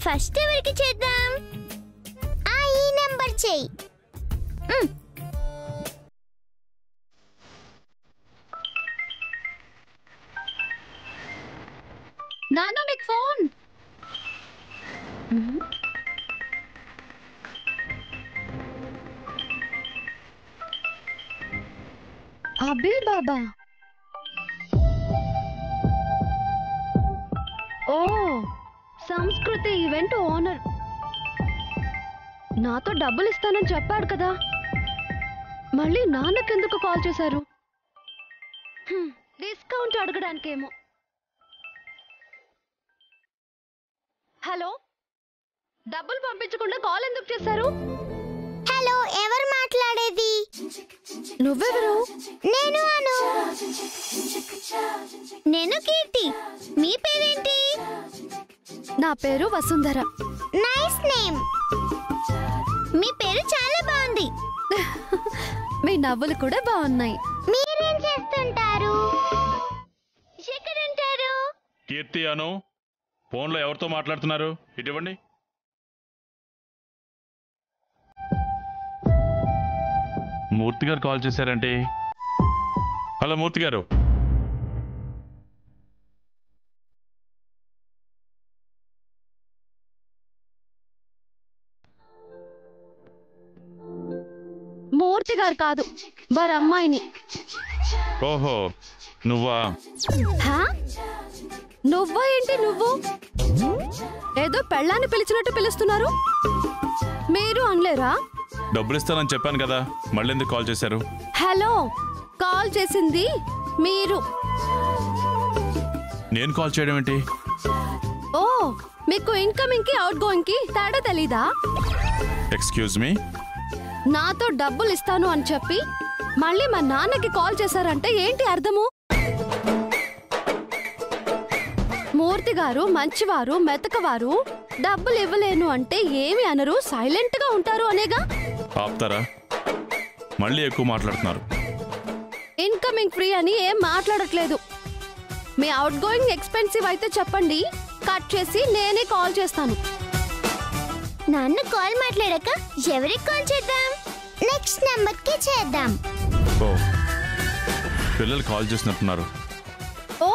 First ఎవరికి చేద్దాం? ఈ నెంబర్ చెయ్యి. నాన్న మీకు ఫోన్. అబిల్ బాబా. ఓ, సంస్కృతి ఈవెంట్ ఓనర్. నాతో డబ్బులు ఇస్తానని చెప్పాడు కదా, మళ్ళీ నాన్నకెందుకు కాల్ చేశారు? డిస్కౌంట్ అడగడానికేమో. హలో, డబ్బులు పంపించకుండా కాల్ ఎందుకు చేశారు? హలో, ఎవరు మాట్లాడేది? నువ్వెవరు? నేను అను. నేను కీర్తి. మీ పేరేంటి? నా పేరు వసుంధర. Nice name. మీ పేరు చాలా బాగుంది. మీ నవ్వులు కూడా బాగున్నాయి. మీరేం చేస్తుంటారు? ఎక్కడుంటారు? కీర్తి అను, ఫోన్లో ఎవరితో మాట్లాడుతున్నారు? ఇటువంటి మూర్తి గారు కాల్ చేశారంటే. హలో మూర్తి గారు. మూర్తి గారు కాదు, వారి అమ్మాయిని. ఓహో, నువ్వా? నువ్వా ఏంటి? నువ్వు ఏదో పెళ్ళాన్ని పిలిచినట్టు పిలుస్తున్నారు. మీరు అనలేరా? డబ్బులు ఇస్తానని చెప్పాను కదా, మళ్ళీ ఎందుకు కాల్ చేశారు? హలో, కాల్ చేసింది మీరు. నేను కాల్ చేయడం ఏంటి? ఓ, మీకు ఇన్కమింగ్ కి అవుట్ గోయింగ్ కి తేడా తెలీదా? Excuse me. నాతో డబ్బులు ఇస్తాను అని చెప్పి మళ్ళీ మా నాన్నకి కాల్ చేశారంటే ఏంటి అర్థము? మూర్తి గారు మంచివారు, మెతకవారు, డబ్బులు ఇవ్వలేను అంటే ఏమి అనరు, సైలెంట్ గా ఉంటారు అనేగా. ఆపుతారా? మళ్ళీ ఎక్కువ మాట్లాడుతున్నారు. ఇన్కమింగ్ ఫ్రీ అని ఏం మాట్లాడట్లేదు. మీ అవుట్ గోయింగ్ ఎక్స్పెన్సివ్ అయితే చెప్పండి, కట్ చేసి నేనే కాల్ చేస్తాను. నాన్న కాల్ మాట్లాడాక ఎవరికి కాల్ చేద్దాం? నెక్స్ట్ నెంబర్ కి చేద్దాం. ఓ, పిల్లలు కాల్ చేసినట్టున్నారు. ఓ,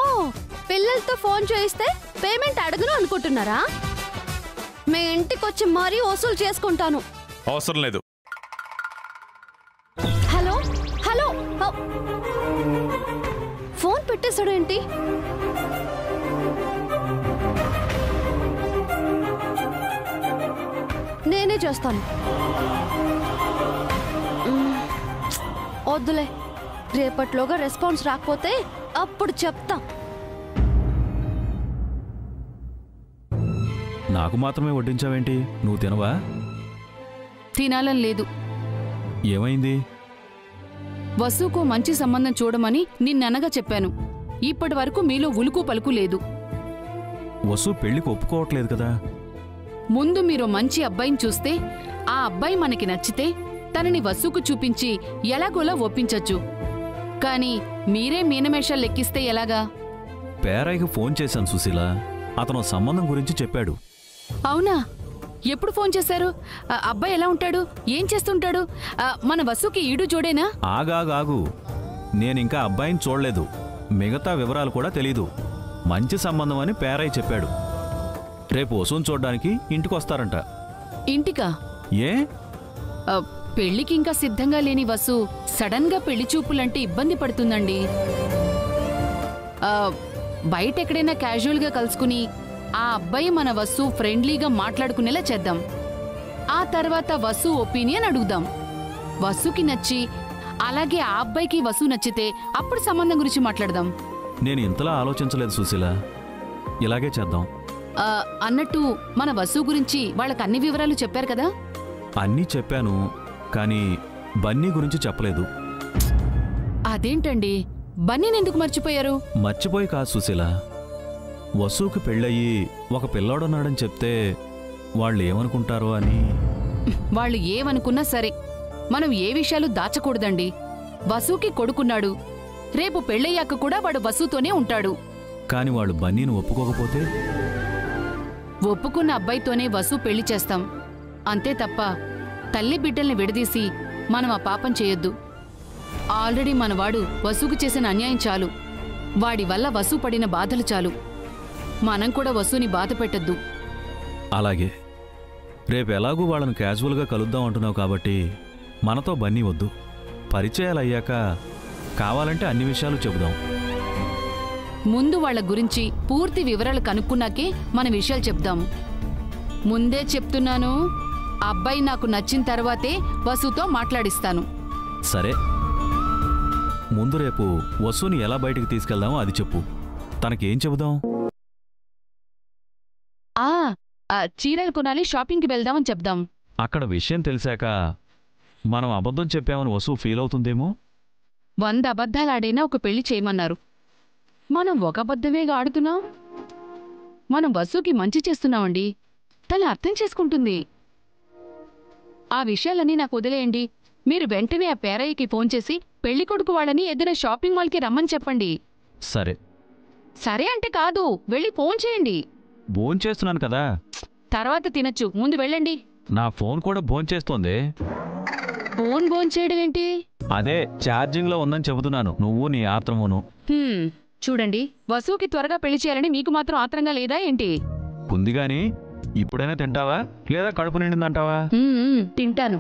పిల్లలతో ఫోన్ చేయిస్తే పేమెంట్ అడగను అనుకుంటున్నారా? మీ ఇంటికి వచ్చి మరీ వసూలు చేసుకుంటాను. అవసరం లేదు. హలో హలో, ఫోన్ పెట్టేశాడు ఏంటి? నేనే చేస్తాను. వద్దులే, రేపట్లోగా రెస్పాన్స్ రాకపోతే అప్పుడు చెప్తా. నాకు మాత్రమే వడ్డించావేంటి? నువ్వు తినవా? తినాలని లేదు. ఏమైంది? వసుకు మంచి సంబంధం చూడమని నిన్ననగా చెప్పాను. ఇప్పటి వరకు మీలో ఉలుకు పలుకు లేదు. వసు పెళ్లికి ఒప్పుకోవట్లేదు కదా. ముందు మీరు మంచి అబ్బాయిని చూస్తే ఆ అబ్బాయి మనకి నచ్చితే తనని వసుకు చూపించి ఎలాగోలా ఒప్పించొచ్చు. కానీ మీరే మీనమేషాలు లెక్కిస్తే ఎలాగా? పేరాయికి ఫోన్ చేశాను సుశీల, అతను సంబంధం గురించి చెప్పాడు. అవునా? ఎప్పుడు ఫోన్ చేశారు? అబ్బాయి ఎలా ఉంటాడు, ఏం చేస్తుంటాడు? మన వసుకి ఈడు జోడేనా? ఆగాగాగు, నేనింకా అబ్బాయిని చూడలేదు, మిగతా వివరాలు కూడా తెలీదు. మంచి సంబంధం అని పేరాయి చెప్పాడు. రేపు వసుని చూడ్డానికి ఇంటికొస్తారంట. ఇంటికా? ఏ? పెళ్లికి ఇంకా సిద్ధంగా లేని వసు సడన్ గా పెళ్లి చూపులంటే ఇబ్బంది పడుతుందండి. బయట ఎక్కడైనా క్యాజువల్ గా కలుసుకుని ఆ అబ్బాయి మన వసు ఫ్రెండ్లీగా మాట్లాడుకునేలా చేద్దాం. ఆ తర్వాత వసు ఒపీనియన్ అడుగుదాం. వసుకి నచ్చి అలాగే ఆ అబ్బాయికి వసు నచ్చితే అప్పుడు సంబంధం గురించి మాట్లాడదాం. నేను ఇంతలా ఆలోచించలేదు సుశీల, ఇలాగే చేద్దాం. అన్నట్టు మన వసు గురించి వాళ్ళకి అన్ని వివరాలు చెప్పారు కదా? అన్నీ చెప్పాను, కానీ బన్నీ గురించి చెప్పలేదు. అదేంటండి, బన్నీని ఎందుకు మర్చిపోయారు? మర్చిపోయి కాదు సుశీల, వసుకి పెళ్ళయి ఒక పిల్లాడున్నాడని చెప్తే వాళ్ళు ఏమనుకుంటారో అని. వాళ్ళు ఏమనుకున్నా సరే మనం ఏ విషయాలు దాచకూడదండి. వసుకి కొడుకున్నాడు, రేపు పెళ్ళయ్యాక కూడా వాడు వసుతోనే ఉంటాడు. కాని వాళ్ళు బన్నీని ఒప్పుకోకపోతే? ఒప్పుకున్న అబ్బాయితోనే వసు పెళ్లి చేస్తాం. అంతే తప్ప తల్లి బిడ్డల్ని విడదీసి మనం ఆ పాపం చేయొద్దు. ఆల్రెడీ మనవాడు వసుకు చేసిన అన్యాయం చాలు. వాడి వల్ల వసు పడిన బాధలు చాలు. మనం కూడా వసుని బాధ పెట్టొద్దు. అలాగే. రేపు ఎలాగూ వాళ్ళను క్యాజువల్గా కలుద్దాం అంటున్నావు కాబట్టి మనతో బన్నీ వద్దు. పరిచయాలు అయ్యాక కావాలంటే అన్ని విషయాలు చెబుదాం. ముందు వాళ్ల గురించి పూర్తి వివరాలు కనుక్కున్నాకే మన విషయాలు చెప్దాము. ముందే చెప్తున్నాను, అబ్బాయి నాకు నచ్చిన తర్వాతే వసుతో మాట్లాడిస్తాను. సరే, ముందు రేపు వసుని ఎలా బయటికి తీసుకెళ్దామో అది చెప్పు. తనకేం చెబుదాం? చీరలు కొనాలి, షాపింగ్కి వెళ్దామని చెప్దాం. అక్కడ విషయం తెలిసాక మనం అబద్ధం చెప్పామని వసు ఫీల్ అవుతుందేమో. 100 అబద్ధాలాడైనా ఒక పెళ్లి చేయమన్నారు. మనం ఒక అబద్ధమేగా ఆడుతున్నాం. మనం వసుకి మంచి చేస్తున్నామండి. తను అర్థం చేసుకుంటుంది. ఆ విషయాలన్నీ నాకు వదిలేయండి. మీరు వెంటనే ఆ పేరయ్యకి ఫోన్ చేసి పెళ్లి కొడుకు వాళ్ళని ఏదైనా షాపింగ్ మాల్కి రమ్మని చెప్పండి. సరే. సరే అంటే కాదు, వెళ్ళి ఫోన్ చేయండి. భోంచేస్తున్నాను కదా. తర్వాత తినచ్చు, ముందు వెళ్ళండి. నా ఫోన్ కూడా భోంచేస్తోంది. ఫోన్ చేయడం ఏంటి? అదే ఛార్జింగ్లో ఉందని చెబుతున్నాను. నువ్వు నీ ఆత్రమును. చూడండి, వసుకి త్వరగా పెళ్లి చేయాలని మీకు మాత్రం ఆత్రంగా లేదా ఏంటి? ఉంది గాని ఇప్పుడైనా తింటావా లేదా కడుపు నిండిందంటావా? తింటాను.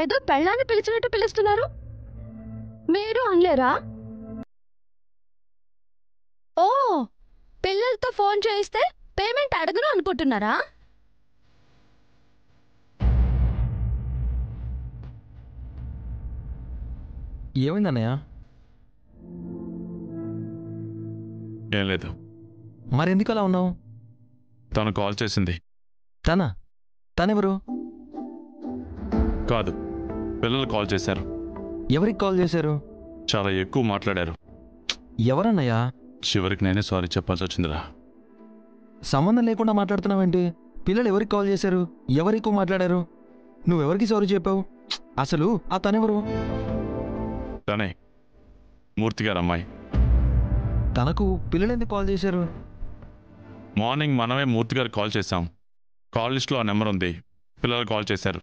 ఏదో పెళ్ళాన్ని పిలిచినట్టు పిలుస్తున్నారు. మీరు అనలేరా? ఓ, పిల్లలతో ఫోన్ చేయిస్తే పేమెంట్ అడగను అనుకుంటున్నారా? ఏమైందన్నయ్య? ఏం లేదు. మరెందుకు అలా ఉన్నావు? తను కాల్ చేసింది. తనెవరు? కాదు, పిల్లలు కాల్ చేశారు. ఎవరికి కాల్ చేశారు? చాలా ఎక్కువ మాట్లాడారు. ఎవరన్నయ్యా? చివరికి నేనే సారీ చెప్పాల్సి వచ్చిందిరా. సంబంధం లేకుండా మాట్లాడుతున్నావేంటి? పిల్లలు ఎవరికి కాల్ చేశారు? ఎవరికి మాట్లాడారు? నువ్వెవరికి సారీ చెప్పావు? అసలు ఆ తనెవరు? తనే, మూర్తిగారు అమ్మాయి. తనకు పిల్లలు ఎందుకు కాల్ చేశారు? మార్నింగ్ మనమే మూర్తిగారు కాల్ చేశాం. కాల్ లిస్ట్లో ఆ నెంబర్ ఉంది. పిల్లలు కాల్ చేశారు.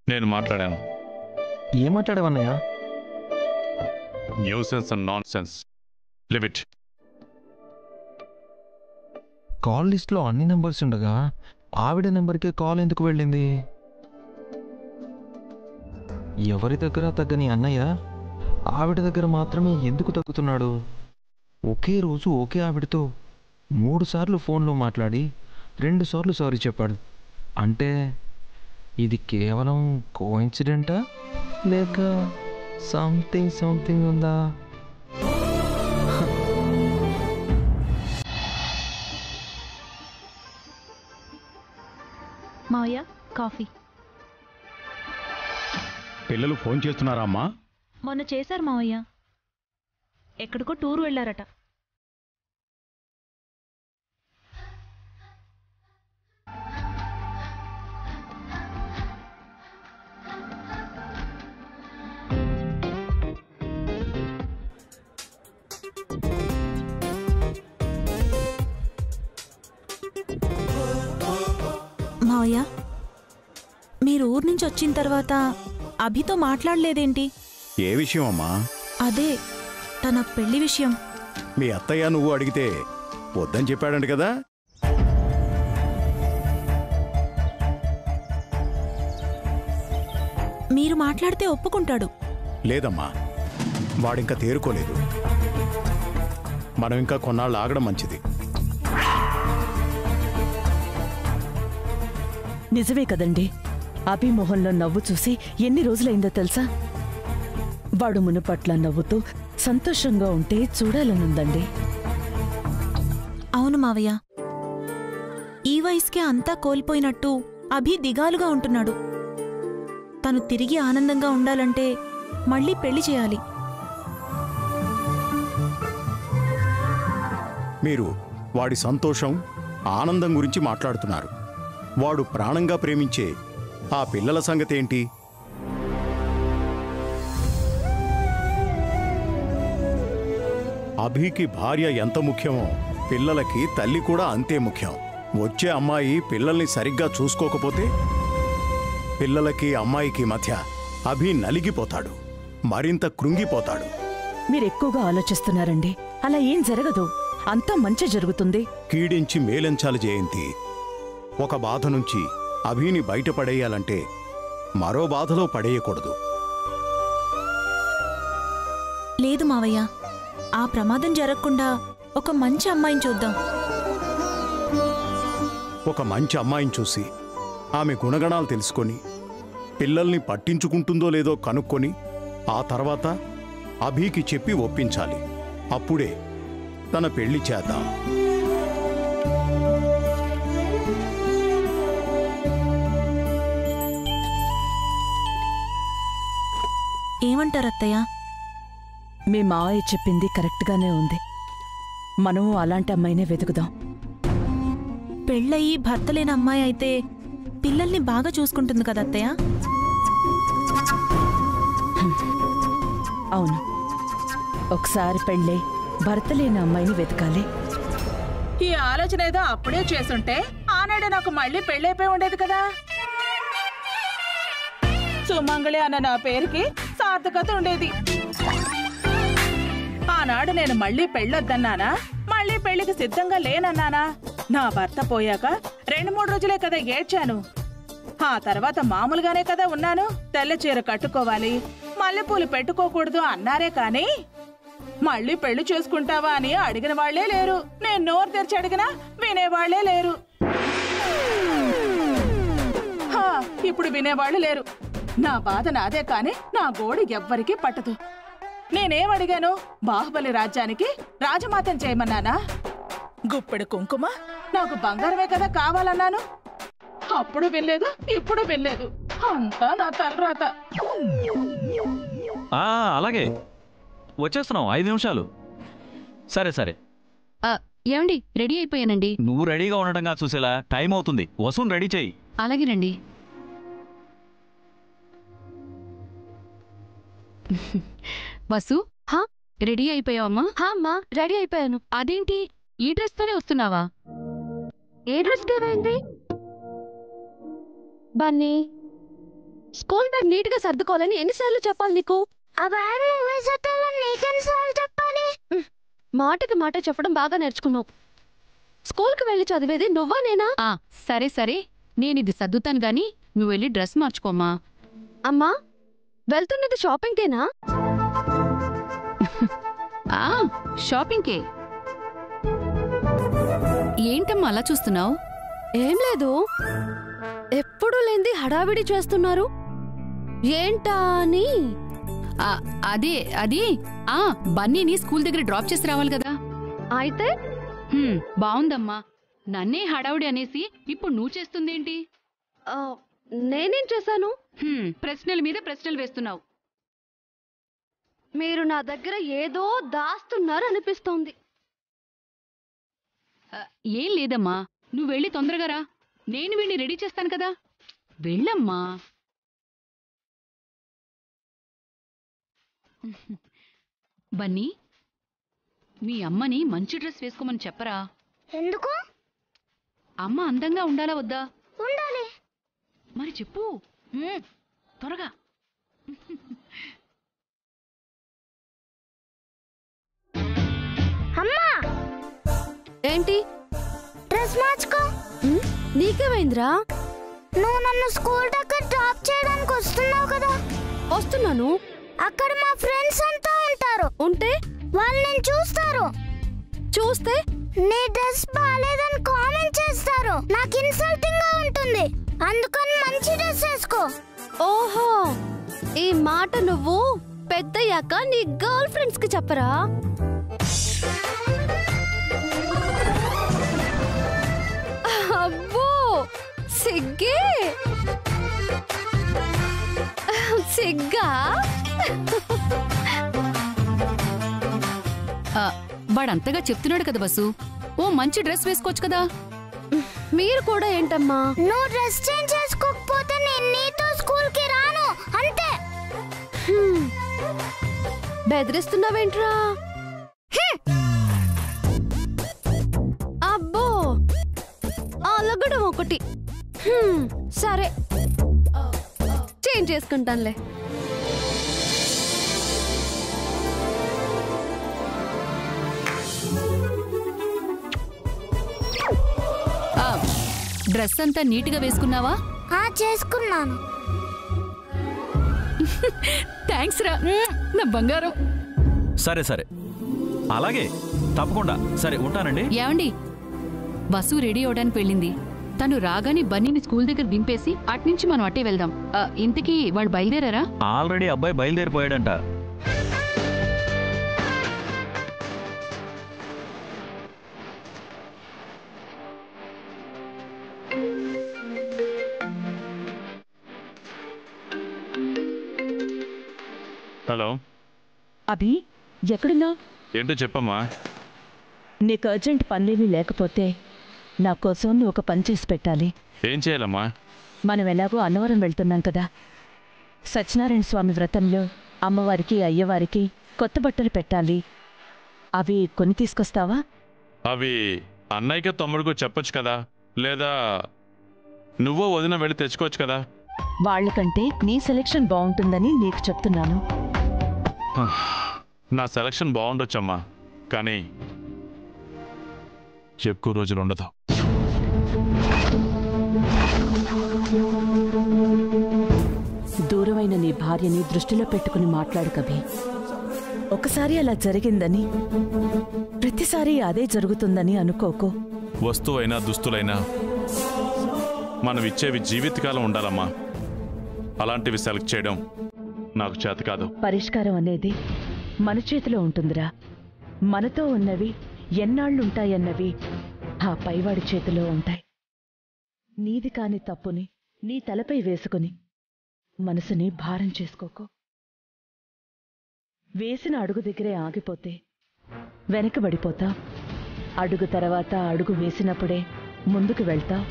నేను మాట్లాడాను. ఏం మాట్లాడావన్నయ్యా? Nuisance and nonsense. Leave it. Call లిస్ట్లో అన్ని నెంబర్స్ ఉండగా ఆవిడ నెంబర్కి కాల్ ఎందుకు వెళ్ళింది? ఎవరి దగ్గర తగ్గని అన్నయ్య ఆవిడ దగ్గర మాత్రమే ఎందుకు తగ్గుతున్నాడు? ఒకే రోజు ఒకే ఆవిడతో 3 సార్లు ఫోన్లో మాట్లాడి 2 సార్లు సారీ చెప్పాడు. అంటే ఇది కేవలం కోఇన్సిడెంటా లేక సంథింగ్ ఉందా? మావయ్య, కాఫీ. పిల్లలు ఫోన్ చేస్తున్నారా అమ్మా? మొన్న చేశారు మావయ్య. ఎక్కడికో టూర్ వెళ్ళారట. మావయ్య, మీరు ఊరు నుంచి వచ్చిన తర్వాత అభితో మాట్లాడలేదేంటి? ఏ విషయం అమ్మా? అదే తన పెళ్లి విషయం. మీ అత్తయ్య నువ్వు అడిగితే వద్దని చెప్పాడంట కదా. మీరు మాట్లాడితే ఒప్పుకుంటాడు. లేదమ్మా, వాడింకా తేరుకోలేదు. మనం ఇంకా కొన్నాళ్ళు ఆగడం మంచిది. నిజమే కదండి. అభిమోహన్లో నవ్వు చూసి ఎన్ని రోజులైందో తెలుసా? వాడు మునుపట్ల నవ్వుతూ సంతోషంగా ఉంటే చూడాలనుందండి. అవును మావయ్య, ఈ వయసుకే అంతా కోల్పోయినట్టు అభి దిగాలుగా ఉంటున్నాడు. తను తిరిగి ఆనందంగా ఉండాలంటే మళ్ళీ పెళ్లి చేయాలి. మీరు వాడి సంతోషం, ఆనందం గురించి మాట్లాడుతున్నారు. వాడు ప్రాణంగా ప్రేమించే ఆ పిల్లల సంగతేంటి? అభికి భార్య ఎంత ముఖ్యమో పిల్లలకి తల్లి కూడా అంతే ముఖ్యం. వచ్చే అమ్మాయి పిల్లల్ని సరిగ్గా చూసుకోకపోతే పిల్లలకి అమ్మాయికి మధ్య అభి నలిగిపోతాడు, మరింత కృంగిపోతాడు. మీరెక్కువగా ఆలోచిస్తున్నారండి. అలా ఏం జరగదు, అంతా మంచి జరుగుతుంది. కీడించి మేలెంచాలి జయంతి. ఒక బాధ నుంచి అభిని బయటపడేయాలంటే మరో బాధలో పడేయకూడదు. లేదు మావయ్య, ఆ ప్రమాదం జరగకుండా ఒక మంచి అమ్మాయిని చూద్దాం. ఒక మంచి అమ్మాయిని చూసి ఆమె గుణగణాలు తెలుసుకొని పిల్లల్ని పట్టించుకుంటుందో లేదో కనుక్కొని ఆ తర్వాత అభికి చెప్పి ఒప్పించాలి. అప్పుడే తన పెళ్లి చేద్దాం. ఏమంటారు అత్తయ్య? మీ మావయ్య చెప్పింది కరెక్ట్గానే ఉంది. మనము అలాంటి అమ్మాయినే వెతుకుదాం. పెళ్ళయి భర్త లేని అమ్మాయి అయితే పిల్లల్ని బాగా చూసుకుంటుంది కదా అత్తయ్య? అవును, ఒకసారి పెళ్ళై భర్త లేని అమ్మాయిని వెతకాలి. ఈ ఆలోచన ఏదో అప్పుడే చేసుంటే ఆనాడే నాకు మళ్ళీ పెళ్ళైపోయి ఉండేది కదా. సుమంగళి అన్న నా పేరుకి సార్థకత ఉండేది. ఆనాడు నేను మళ్ళీ పెళ్ళొద్దన్నానా, మళ్ళీ పెళ్లికి సిద్ధంగా లేనన్నానా? నా భర్త పోయాక 2-3 రోజులే కదా ఏడ్చాను. ఆ తర్వాత మామూలుగానే కదా ఉన్నాను. తెల్ల చీర కట్టుకోవాలి, మల్లెపూలు పెట్టుకోకూడదు అన్నారే కాని మళ్ళీ పెళ్లి చేసుకుంటావా అని అడిగిన వాళ్లే లేరు. నేను నోరు తెరిచి అడిగినా వినేవాళ్లే లేరు. ఇప్పుడు వినేవాళ్లు లేరు. నా బాధ నాదే కాని నా గోడు ఎవ్వరికీ పట్టదు. నేనేమడిగాను? బాహుబలి రాజ్యానికి రాజమాతం చేయమన్నానా? గుప్పెడు కుంకుమ నాకు బంగారమే కదా కావాలన్నాను. అప్పుడు వెళ్ళలేదు, ఇప్పుడు వెళ్ళలేదు. అంతా నా తలరాత. అలాగే వచ్చేస్తున్నాం, 5 నిమిషాలు. సరే సరే. ఏమండి, రెడీ అయిపోయానండి. నువ్వు రెడీగా ఉండటంగా చూసేలా టైం అవుతుంది. వసూన్ రెడీ చెయ్యి. అలాగేనండి. వసు, రెడీ అయిపోయావమ్మా? అమ్మా, రెడీ అయిపోయాను. అదేంటి ఈ డ్రెస్ తోనే వస్తున్నావా? ఏ డ్రెస్ ఏమైంది? బన్నీ, స్కూల్ బ్యాగ్ నీట్ గా సర్దుకోవాలని ఎన్నిసార్లు చెప్పాలి నీకు? మాటకి మాట చెప్పడం బాగా నేర్చుకున్నావు. స్కూల్కి వెళ్ళి చదివేది నువ్వా నేనా? సరే సరే, నేనిది సర్దుతాను గాని నువ్వు వెళ్ళి డ్రెస్ మార్చుకోమ్మా. అమ్మా, వెళ్తున్నది షాపింగ్కేనా? షాపింగ్కే. ఏంటమ్మా అలా చూస్తున్నావు? ఏం లేదు, ఎప్పుడు లేంది హడావిడి చేస్తున్నారు ఏంటా అని. అది బన్నీని స్కూల్ దగ్గర డ్రాప్ చేసి రావాలి కదా. అయితే బావుందమ్మా. నన్నే హడావిడి అనేసి ఇప్పుడు నువ్వు చేస్తుందేంటి? నేనేం చేశాను? ప్రశ్నల మీద ప్రశ్నలు వేస్తున్నావు. మీరు నా దగ్గర ఏదో దాస్తున్నారు అనిపిస్తోంది. ఏం లేదమ్మా, నువ్వు వెళ్ళి తొందరగా రా. నేను వీడిని రెడీ చేస్తాను కదా. వెళ్ళమ్మా. బన్నీ, మీ అమ్మని మంచి డ్రెస్ వేసుకోమని చెప్పరా? ఎందుకు? అమ్మ అందంగా ఉండాలా వద్దా? ఉండాలి. మరి చెప్పు త్వరగా. అమ్మా, ఏంటి? డ్రెస్ మార్చుకో. నీకేమైందిరా? నువ్వు నన్ను స్కూల్ దగ్గర డ్రాప్ చేయడానికి వస్తున్నావు కదా. వస్తున్నాను. అక్కడ మా ఫ్రెండ్స్ అంతా ఉంటారు. ఉంటే వాళ్ళు నేను చూస్తారు. చూస్తే నీ డ్రెస్ బాలేదని కామెంట్ చేస్తారు. నాకు ఇన్సల్టింగ్ గా ఉంటుంది. అందుకని మంచి డ్రెస్ వేసుకో. ఓహో, ఈ మాట నువ్వు పెద్దయ్యాక నీ గర్ల్ ఫ్రెండ్స్ కి చెప్పరా? అబ్బో, సిగ్గే. సిగ్గా? వాడంతగా చెప్తున్నాడు కదా బస్సు, ఓ మంచి డ్రెస్ వేసుకోవచ్చు కదా. మీరు కూడా ఏంటమ్మా? నువ్వు డ్రెస్ చేంజ్ చేసుకోకపోతే నేను నీతో స్కూల్ కి రాను, అంతే. బెదిరిస్తున్నావేంట్రా? అడగడం ఒకటి. సరే చేంజ్ చేసుకుంటానులే. డ్రెస్ అంతా నీట్గా వేసుకున్నావా? చేసుకున్నాను. థ్యాంక్స్ రా నా బంగారం. సరే సరే అలాగే తప్పకుండా. సరే ఉంటానండి. ఏమండి, వసు రెడీ అవడానికి వెళ్ళింది. తను రాగానే బన్నీని స్కూల్ దగ్గర దింపేసి అట్నుంచి మనం అట్టే వెళ్దాం. ఇంతకీ వాళ్ళు బయలుదేరారా? ఆల్రెడీ అబ్బాయి బయలుదేరిపోయాడంట. హలో అభి, ఎక్కడున్నావు? ఏంటో చెప్పమ్మా. నీకు అర్జెంట్ పనులేమీ లేకపోతే నా కోసం నువ్వు ఒక పని చేసి పెట్టాలి. ఏం చేయాలమ్మా? మనం ఎలాగో అన్నవరం వెళ్తున్నాం కదా, సత్యనారాయణ స్వామి వ్రతంలో అమ్మవారికి అయ్యవారికి కొత్త బట్టలు పెట్టాలి. అవి కొని తీసుకొస్తావా? అవి అన్నయ్యకి తమ్ముడికి చెప్పొచ్చు కదా, లేదా నువ్వో వదిన వెళ్ళి తెచ్చుకోవచ్చు కదా. వాళ్ళకంటే నీ సెలెక్షన్ బాగుంటుందని నీకు చెప్తున్నాను. నా సెలక్షన్ బాగుండొచ్చమ్మా, కానీ ఎక్కువ రోజులు ఉండదు. దూరమైన నీ భార్యని దృష్టిలో పెట్టుకుని మాట్లాడు కభి. ఒకసారి అలా జరిగిందని ప్రతిసారి అదే జరుగుతుందని అనుకోకు. వస్తువైనా దుస్తులైనా మనం ఇచ్చేవి జీవితకాలం ఉండాలమ్మా. అలాంటివి సెలెక్ట్ చేయడం నాకు చేత కాదు. పరిష్కారం అనేది మన చేతిలో ఉంటుందిరా. మనతో ఉన్నవి ఎన్నాళ్ళుంటాయన్నవి ఆ పైవాడి చేతిలో ఉంటాయి. నీది కాని తప్పుని నీ తలపై వేసుకుని మనసుని భారం చేసుకోకు. వేసిన అడుగు దగ్గరే ఆగిపోతే వెనకబడిపోతావు. అడుగు తర్వాత అడుగు వేసినప్పుడే ముందుకు వెళ్తావు.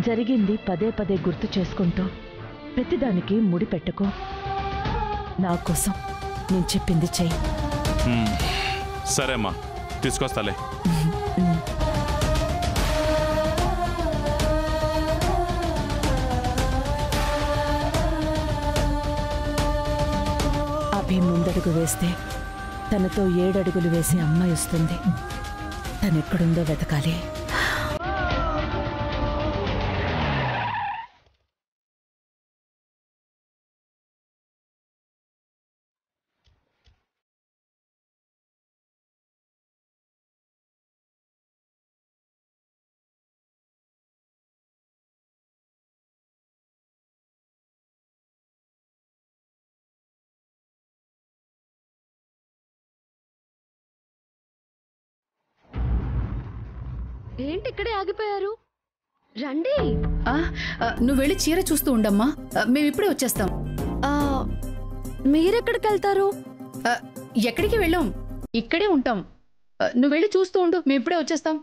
జరిగింది పదే పదే గుర్తు చేసుకుంటూ ప్రతిదానికి ముడి పెట్టుకో. నా కోసం నేను చెప్పింది చెయ్యి. సరే అమ్మా, తీసుకొస్తాలే. అభి ముందడుగు వేస్తే తనతో 7 అడుగులు వేసి అమ్మాయి వస్తుంది. తనెక్కడుందో వెతకాలి. ఏంటి ఇక్కడే ఆగిపోయారు? రండి. నువ్వు వెళ్ళి చీర చూస్తూ ఉండమ్మా, మేము ఇప్పుడే వచ్చేస్తాం. మీరెక్కడికి వెళ్తారు? ఎక్కడికి వెళ్ళాం, ఇక్కడే ఉంటాం. నువ్వు వెళ్ళి చూస్తూ ఉండు, మేము ఇప్పుడే వచ్చేస్తాం.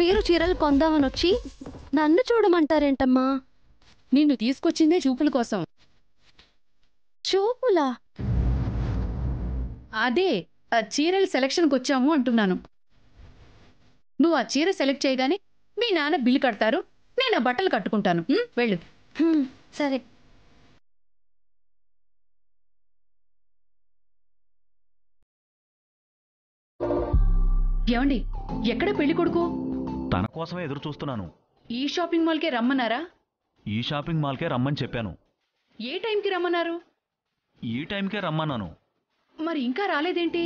మీరు చీరలు కొందామని వచ్చి నన్ను చూడమంటారేంటమ్మా? నిన్ను తీసుకొచ్చిందే చూపుల కోసం. చూపులా? అదే చీరల సెలక్షన్కి వచ్చాము అంటున్నాను. నువ్వు ఆ చీర సెలెక్ట్ చేయగానే మీ నాన్న బిల్లు కడతారు, నేను ఆ బట్టలు కట్టుకుంటాను. వెళ్ళు. సరే. ఏమండి, ఎక్కడ పెళ్లి కొడుకు? తన కోసమే ఎదురు చూస్తున్నాను. ఈ షాపింగ్ మాల్కే రమ్మన్నారా? ఈ షాపింగ్ మాల్కే రమ్మని చెప్పాను. ఏ టైంకి రమ్మన్నారు? ఈ టైంకే రమ్మన్నాను. మరి ఇంకా రాలేదేంటి?